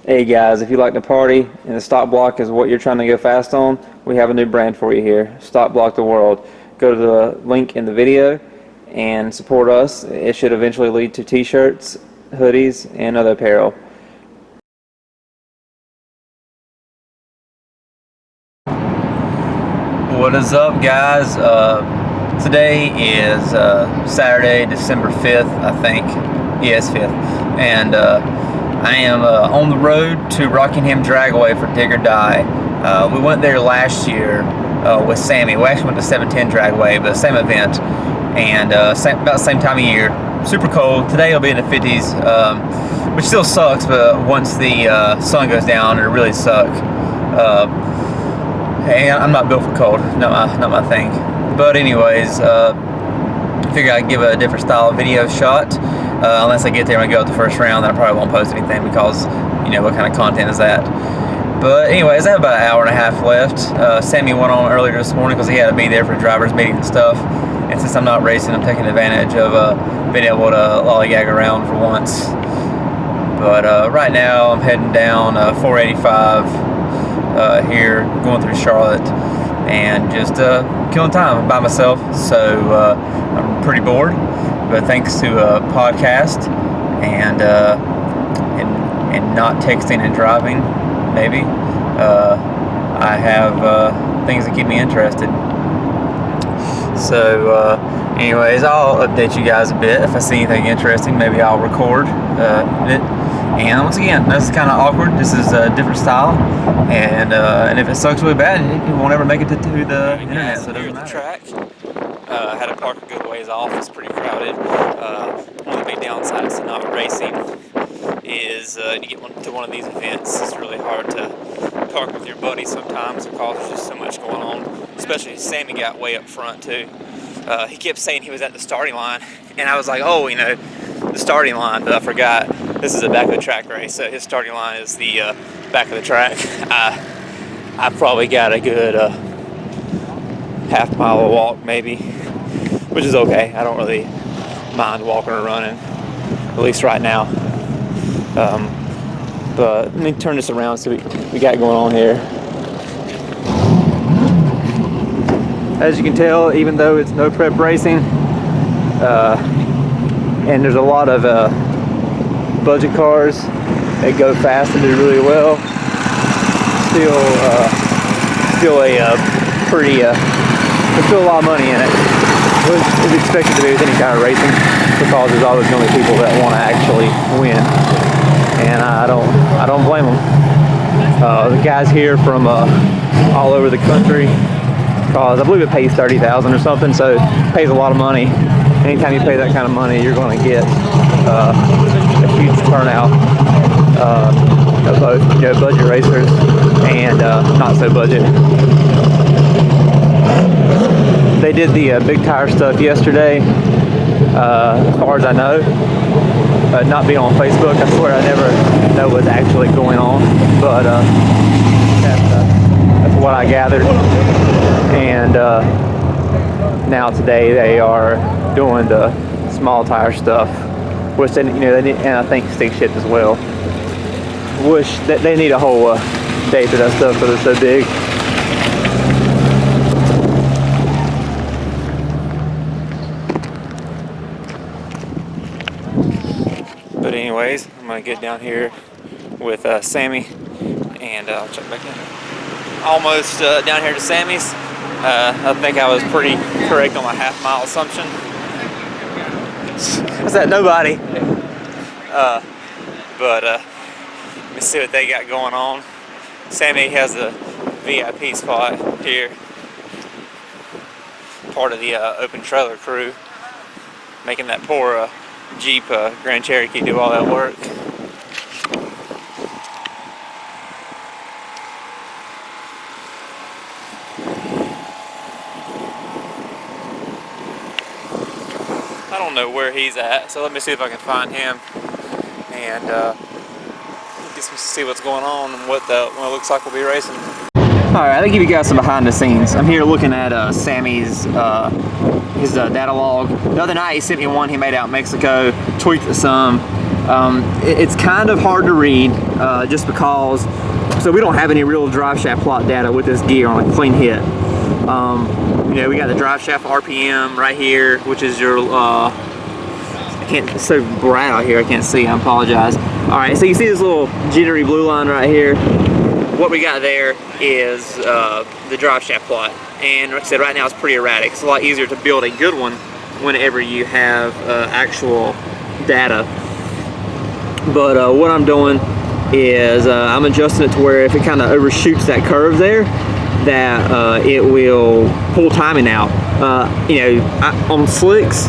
Hey guys, if you like to party and the stock block is what you're trying to go fast on, we have a new brand for you here, Stock Block the World. Go to the link in the video and support us. It should eventually lead to t-shirts, hoodies, and other apparel. What is up, guys? Today is Saturday, December 5th, I think. Yes, 5th. And I am on the road to Rockingham Dragway for Dig or Die. We went there last year with Sammy. We actually went to 710 Dragway, but same event. And about the same time of year. Super cold. Today it'll be in the 50s, which still sucks, but once the sun goes down, it'll really suck. Hey, I'm not built for cold. Not my thing. But anyways, figure I'd give a different style of video shot. Unless I get there and I go at the first round, then I probably won't post anything because, you know, what kind of content is that? But anyways, I have about an hour and a half left. Sammy went on earlier this morning because he had to be there for driver's meeting and stuff. And since I'm not racing, I'm taking advantage of being able to lollygag around for once. But right now, I'm heading down 485 here, going through Charlotte, and just killing time by myself. So I'm pretty bored. But thanks to a podcast and not texting and driving, maybe, I have things that keep me interested. So anyways, I'll update you guys a bit. If I see anything interesting, maybe I'll record it. And once again, this is kind of awkward. This is a different style, and if it sucks really bad, it won't ever make it to the internet. So it doesn't matter. Track. I had to park a good ways off. It's pretty crowded. One of the big downsides to not racing is to get to one of these events. It's really hard to park with your buddies sometimes because there's just so much going on. Especially Sammy got way up front too. He kept saying he was at the starting line, and I was like, oh, you know, the starting line, but I forgot. This is a back of the track race, so his starting line is the back of the track. I probably got a good half mile of walk maybe, which is okay. I don't really mind walking or running, at least right now. But let me turn this around and see what we got going on here. As you can tell, even though it's no prep racing, and there's a lot of budget cars that go fast and do really well, still a pretty there's still a lot of money in it, which is expected to be with any kind of racing, because there's always going to be people that want to actually win, and I don't blame them. The guys here from all over the country, because I believe it pays $30,000 or something, so it pays a lot of money. Anytime you pay that kind of money, you're going to get a huge turnout of both, you know, budget racers and not so budget. They did the big tire stuff yesterday, as far as I know. Not being on Facebook, I swear I never know what's actually going on, but that's what I gathered. And now today they are doing the small tire stuff, which they need, and I think stick shift as well. Wish that they need a whole day for that stuff because it's so big. But anyways, I'm gonna get down here with Sammy, and I'll check back in. Almost down here to Sammy's. I think I was pretty correct on my half mile assumption. What's that? Nobody. But let me see what they got going on. Sammy has a VIP spot here. Part of the open trailer crew, making that poor Jeep Grand Cherokee do all that work. I don't know where he's at, so let me see if I can find him and see what's going on and what it looks like we'll be racing. Alright, I'll give you guys some behind the scenes. I'm here looking at Sammy's his data log. The other night he sent me one he made out in Mexico, tweaked it some, It's kind of hard to read just because, so we don't have any real drive shaft plot data with this gear on a clean hit. You know, we got the drive shaft RPM right here, which is your, it's so bright out here, I can't see, I apologize. All right, so you see this little jittery blue line right here. What we got there is the drive shaft plot. And like I said, right now it's pretty erratic. It's a lot easier to build a good one whenever you have actual data. But what I'm doing is I'm adjusting it to where if it kind of overshoots that curve there, that it will pull timing out. You know, on slicks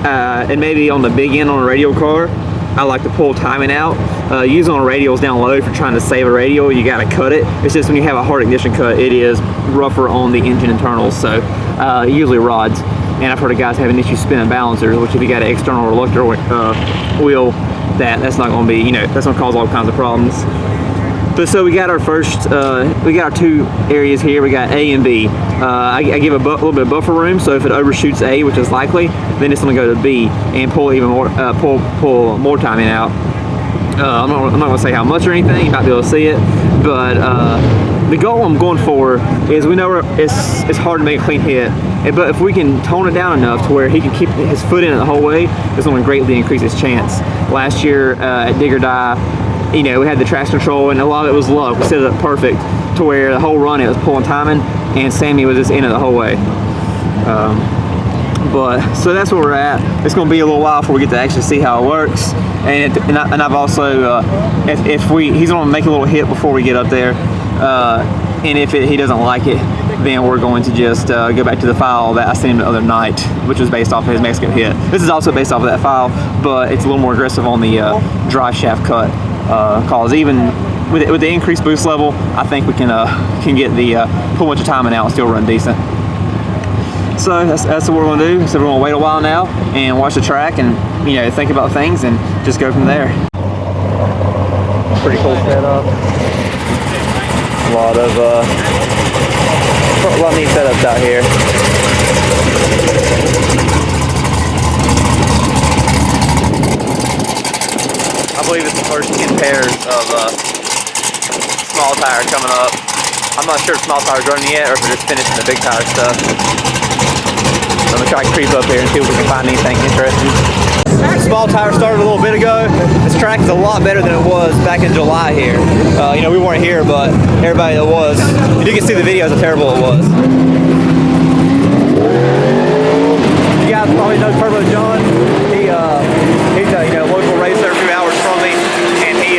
and maybe on the big end on a radial car, I like to pull timing out. Using on radials down low, if you're trying to save a radial, you gotta cut it. It's just when you have a hard ignition cut, it is rougher on the engine internals, so usually rods. And I've heard of guys having issues spinning balancers, which if you got an external reluctor wheel, that's not gonna be, you know, that's gonna cause all kinds of problems. But so we got our first, we got our two areas here. We got A and B. I give a little bit of buffer room, so if it overshoots A, which is likely, then it's gonna go to B and pull even more, pull more timing out. I'm not gonna say how much or anything. You might be able to see it, but the goal I'm going for is, we know it's hard to make a clean hit, but if we can tone it down enough to where he can keep his foot in it the whole way, it's going to greatly increase his chance. Last year at Dig or Die, you know, we had the traction control and a lot of it was luck. We set it up perfect to where the whole run it was pulling timing, and Sammy was just in it the whole way. But so that's where we're at. It's going to be a little while before we get to actually see how it works. And I've also, if he's going to make a little hit before we get up there, and if he doesn't like it, then we're going to just go back to the file that I sent him the other night, which was based off of his Mexican hit. This is also based off of that file, but it's a little more aggressive on the drive shaft cut, cause even with the increased boost level, I think we can get the pull bunch of timing out and still run decent. So that's what we're going to do. So we're going to wait a while now and watch the track and, you know, think about things and just go from there. Pretty cool setup. A lot of neat setups out here. I believe it's the first 10 pairs of small tire coming up. I'm not sure if small tire's running yet or if we're just finishing the big tire stuff. I'm gonna try to creep up here and see if we can find anything interesting. Small tire started a little bit ago. This track is a lot better than it was back in July here. You know, we weren't here, but everybody that was, you can see the videos how terrible it was. You guys probably know Turbo John. He's a local racer a few hours from me, and he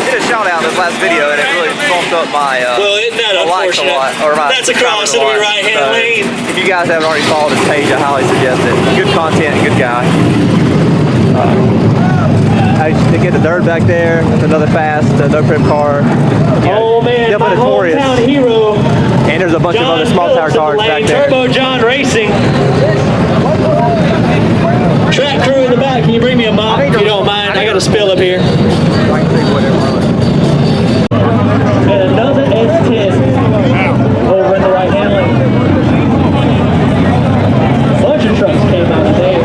did a shout out in this last video, and it really bumped up my well, isn't that likes a lot. Or my That's across into the right-hand lane. If you guys haven't already followed his page, I highly suggest it. Good content, good guy. To get the dirt back there, another fast no prep car. Oh man, my hometown hero. And there's a bunch of other small tower cars back there. Turbo John Racing. Track crew in the back, can you bring me a mop if you don't mind? I got a spill up here. And another S10 over in the right-hand lane. A bunch of trucks came out today.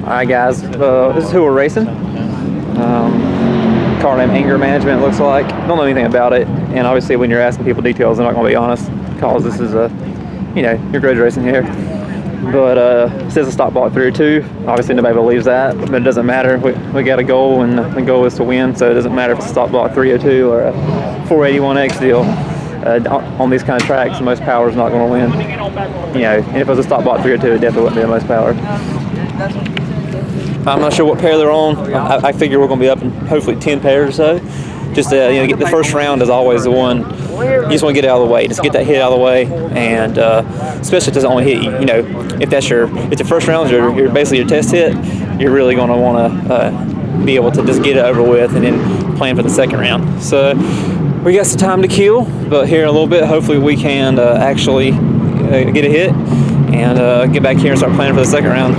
Alright guys, this is who we're racing. Car name Anger Management, looks like. Don't know anything about it, and obviously when you're asking people details, they're not going to be honest, because this is your grudge racing here. But it says a stop block 302. Obviously nobody believes that, but it doesn't matter. We got a goal, and the goal is to win, so it doesn't matter if it's a stop block 302 or a 481X deal. On these kind of tracks, the most power is not going to win. And if it was a stop block 302, it definitely wouldn't be the most power. I'm not sure what pair they're on. I figure we're going to be up in hopefully 10 pairs or so. Just get the first round is always the one you just want to get out of the way. Just get that hit out of the way, and especially if it doesn't only hit you. If it's your first round, you're basically your test hit. You're really going to want to be able to just get it over with, and then plan for the second round. So we got some time to kill, but here in a little bit, hopefully we can actually get a hit and get back here and start planning for the second round.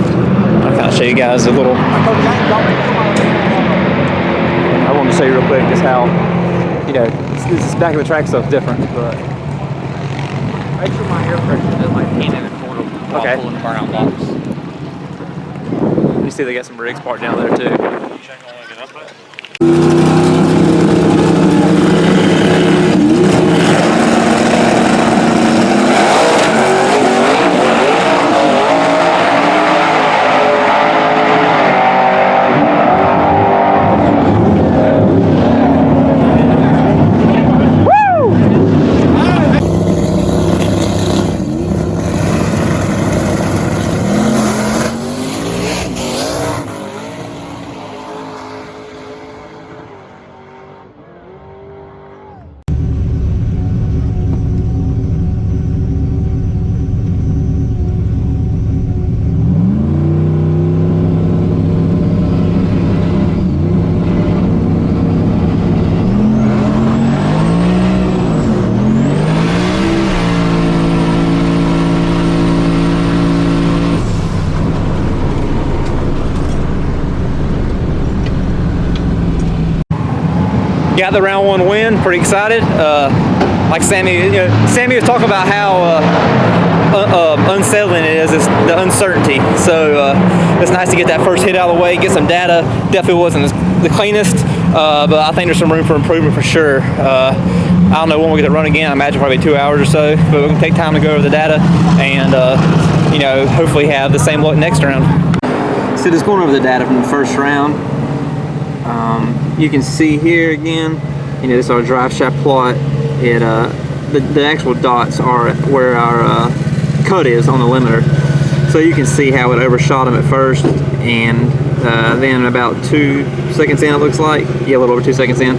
I'll kind of show you guys a little. I wanted to show you real quick just how, this back of the track stuff's different. But Make sure my air pressure is like 10 in the corner while pulling the burnout box. You see they got some rigs parked down there too. Got the round one win, pretty excited. Like Sammy was talking about how unsettling it is, it's the uncertainty. So it's nice to get that first hit out of the way, get some data. Definitely wasn't the cleanest, but I think there's some room for improvement for sure. I don't know when we'll get it run again. I imagine probably 2 hours or so, but we can take time to go over the data and hopefully have the same luck next round. So just going over the data from the first round. You can see here again, this is our drive shaft plot. The actual dots are where our cut is on the limiter. So you can see how it overshot him at first, and then about 2 seconds in, it looks like, a little over 2 seconds in,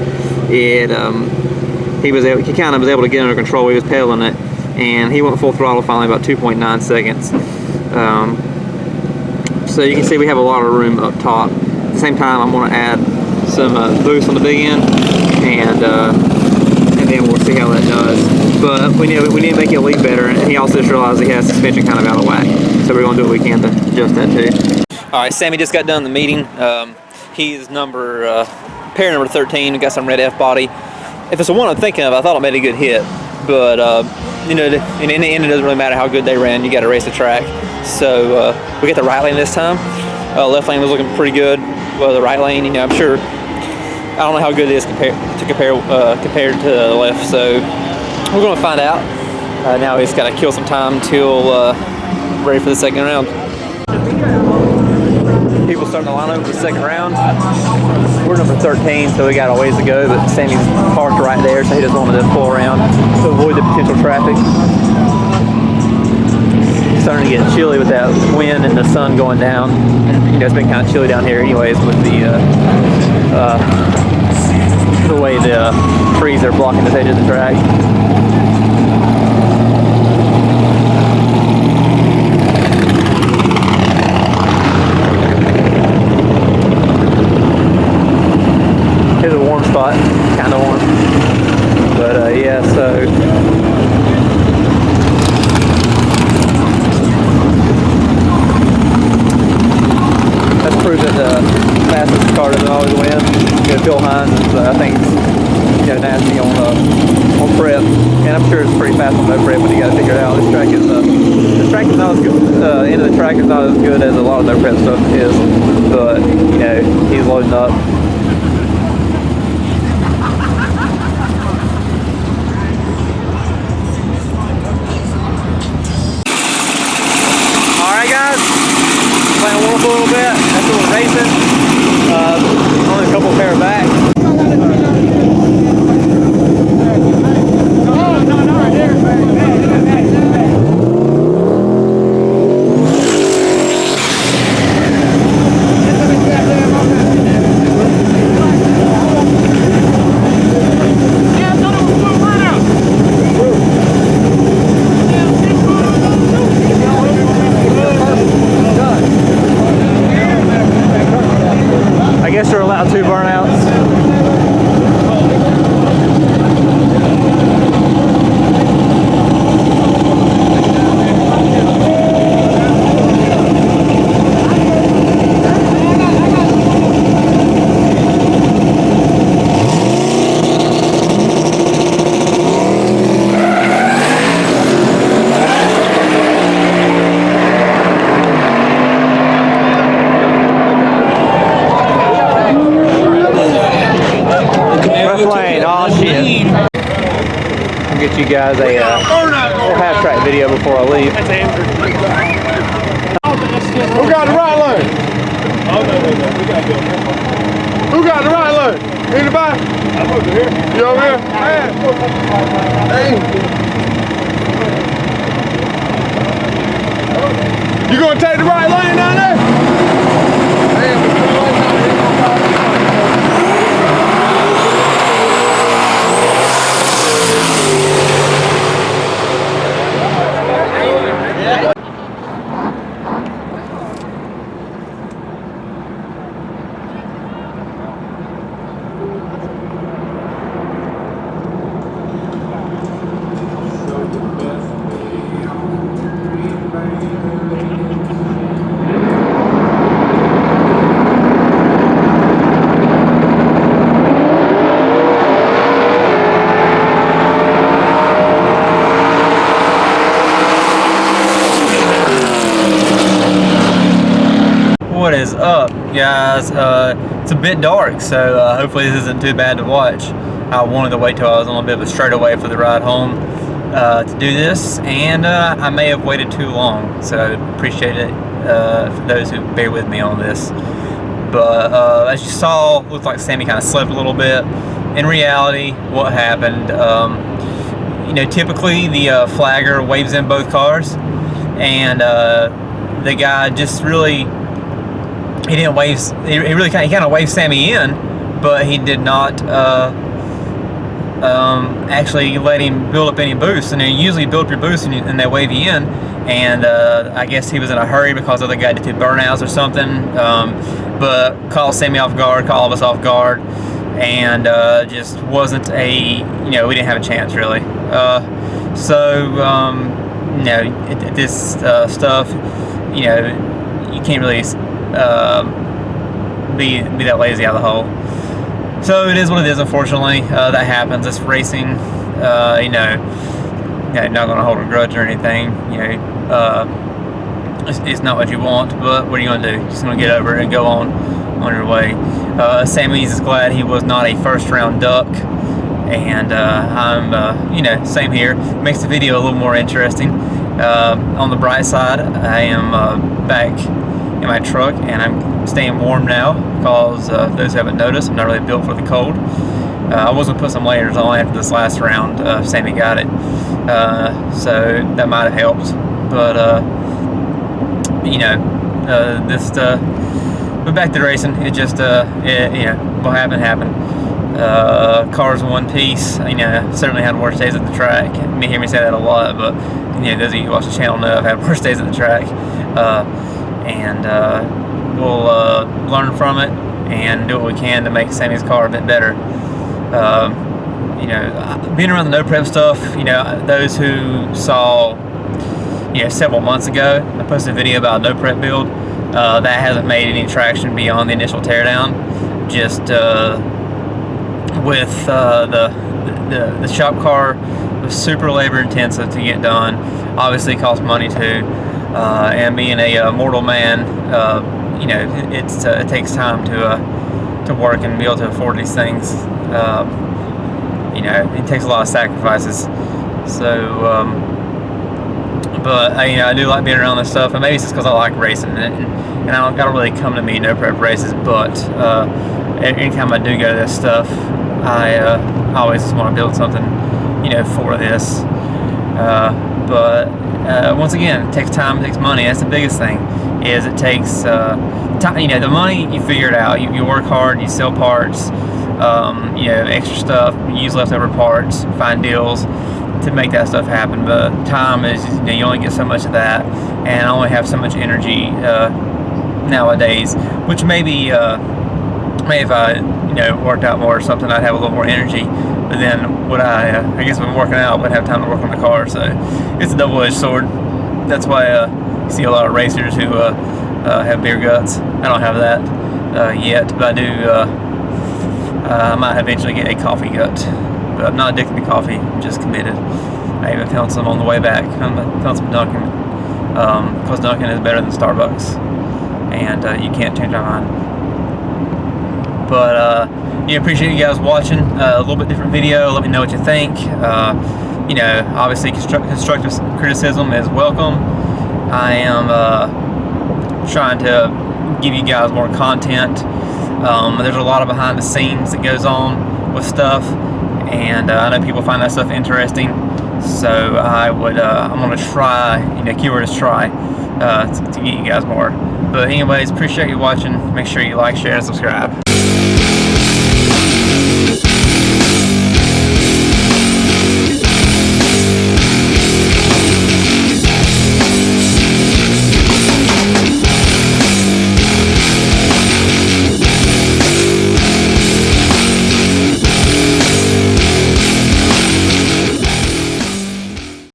he kind of was able to get under control. He was pedaling it, and he went full throttle finally about 2.9 seconds. So you can see we have a lot of room up top. At the same time, I'm going to add some boost on the big end, and then we'll see how that does. But we need to make it leak better, and he also just realized he has suspension kind of out of whack. So we're going to do what we can to adjust that too. All right, Sammy just got done the meeting. He's pair number 13. We got some red F body. If it's the one I'm thinking of, I thought it made a good hit. But in the end, it doesn't really matter how good they ran. You got to race the track. So we got the right lane this time. Left lane was looking pretty good. Well, the right lane, I'm sure. I don't know how good it is compared to the left. So we're going to find out. Now we just got to kill some time till ready for the second round. People starting to line up for the second round. We're number 13, so we got a ways to go, but Sammy's parked right there, so he just wanted to pull around to avoid the potential traffic. It's starting to get chilly with that wind and the sun going down. It's been kind of chilly down here anyways with the way the trees are blocking the edge of the track. Here's a warm spot, kind of warm, but yeah, so that's proof that the fastest car doesn't always win. Phil Hines is, I think, nasty on prep, and I'm sure it's pretty fast on no prep, but you got to figure it out. This track is not as good. End of the track is not as good as a lot of no prep stuff is, but he's loading up. you guys a little half-track video before I leave. Who got the right lane? Oh, no. We got to go. Who got the right lane? Anybody? I'm over here. You over here? Hey. You gonna take the right lane down there? What is up, guys? It's a bit dark, so hopefully this isn't too bad to watch. I wanted to wait till I was on a bit of a straightaway for the ride home to do this, and I may have waited too long, so appreciate it for those who bear with me on this. But as you saw, looked like Sammy kind of slept a little bit. In reality, what happened, you know, typically the flagger waves in both cars, and the guy just really, he didn't wave, he kind of waved Sammy in, but he did not actually let him build up any boost. And they usually build up your boost and they wave you in, and I guess he was in a hurry because the other guy did 2 burnouts or something, but caught Sammy off guard, caught all of us off guard, and just wasn't a, you know, we didn't have a chance really. So you know, this stuff, you know, you can't really be that lazy out of the hole. So it is what it is, unfortunately. That happens. It's racing. You know, not going to hold a grudge or anything. You know, it's not what you want, but what are you going to do? Just going to get over it and go on your way. Sammy's glad he was not a first-round duck, and I'm, you know, same here. Makes the video a little more interesting. On the bright side, I am back in my truck, and I'm staying warm now because those who haven't noticed, I'm not really built for the cold. I was going to put some layers on after this last round. Sammy got it, so that might have helped, but you know, but back to racing. It just you know, what happened. Car's one piece. You know, certainly had worse days at the track. You may hear me say that a lot, but you know, those of you who watch the channel know I've had worse days at the track. And we'll learn from it and do what we can to make Sammy's car a bit better. You know, being around the no prep stuff, you know, those who saw, you know, several months ago, I posted a video about a no prep build that hasn't made any traction beyond the initial teardown. Just with the shop car was super labor intensive to get done. Obviously, it costs money too. And being a mortal man, you know, it takes time to work and be able to afford these things. You know, it takes a lot of sacrifices. So, but you know, I do like being around this stuff, and maybe it's just because I like racing, and I don't really come to me no prep races. But anytime I do go to this stuff, I always just want to build something, you know, for this. But once again, it takes time, it takes money. That's the biggest thing. Is it takes time. You know, the money, you figure it out. You work hard, you sell parts, you know, extra stuff, use leftover parts, find deals to make that stuff happen. But time is, you know, you only get so much of that, and I only have so much energy nowadays. Which maybe if I, you know, worked out more or something, I'd have a little more energy. But then what I guess when I'm working out, I wouldn't have time to work on the car. So it's a double-edged sword. That's why you see a lot of racers who have beer guts. I don't have that yet, but I do. I might eventually get a coffee gut, but I'm not addicted to coffee. I'm just committed. I even found some on the way back. I found some Dunkin', because Dunkin' is better than Starbucks, and you can't change my mind. But yeah, appreciate you guys watching. A little bit different video. Let me know what you think. you know, obviously constructive criticism is welcome. I am trying to give you guys more content. There's a lot of behind the scenes that goes on with stuff, and I know people find that stuff interesting. So I'm gonna try, you know, keyword is try, to get you guys more. But anyways, appreciate you watching. Make sure you like, share, and subscribe.